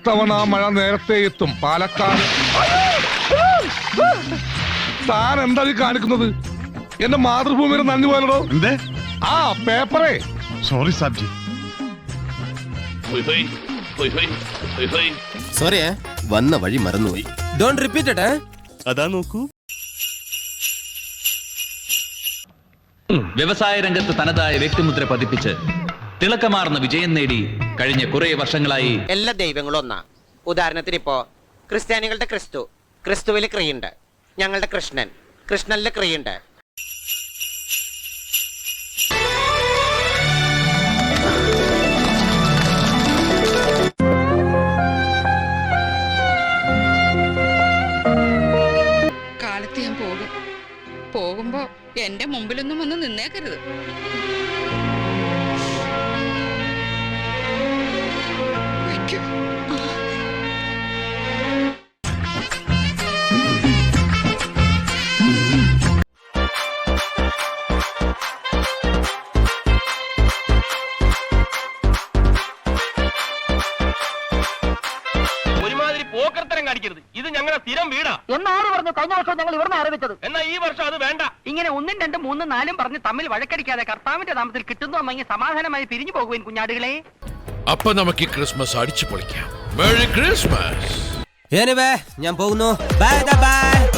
ഇത്തവണ മഴ നേരത്തെ എത്തും പാലക്കാട്. താൻ എന്താ ഈ കാണിക്കുന്നത്? എന്റെ മാതൃഭൂമിയുടെ നന്ദി പോലോ. എന്തേ? ആ പേപ്പറേ. സോറി സാബ്ജി. സോറി, വന്ന വഴി മറന്നുപോയി. Don't repeat it. അതാ നോക്കൂ. വ്യവസായ രംഗത്ത് തനതായ വ്യക്തിമുദ്ര പതിപ്പിച്ച് തിളക്കമാർന്ന വിജയം നേടി കഴിഞ്ഞ കുറെ വർഷങ്ങളായി. എല്ലാ ദൈവങ്ങളും ഒന്നാ. ഉദാഹരണത്തിന് ഇപ്പോ ക്രിസ്ത്യാനികളുടെ ക്രിസ്തു, ക്രിസ്തുവിൽ ക്രിയുണ്ട്. ഞങ്ങളുടെ കൃഷ്ണൻ, കൃഷ്ണനിലെ ക്രിയുണ്ട്. കാലത്ത് ഞാൻ പോകുമ്പോ എന്റെ മുമ്പിലൊന്നും വന്ന് നിന്നേക്കരുത്. ഇത് ഞങ്ങളുടെ സ്ഥിരം വീടാ എന്നാണ് പറഞ്ഞു. കഴിഞ്ഞ വർഷം ഞങ്ങൾ ഇവിടുന്ന് ആരംഭിച്ചത്. എന്നാ ഈ വർഷം അത് വേണ്ട. ഇങ്ങനെ 1, 2, 3, 4 പറഞ്ഞ് തമ്മിൽ വഴക്കടിക്കാതെ കർത്താവിന്റെ നാമത്തിൽ കിട്ടുന്നു അമ്മങ്ങി സമാധാനമായി പിരിഞ്ഞു പോകുവാൻ കുഞ്ഞാടുകളെ. അപ്പൊ നമുക്ക് ക്രിസ്മസ് അടിച്ചു പൊളിക്കാം. Merry Christmas. ഞാൻ പോകുന്നു. Bye by.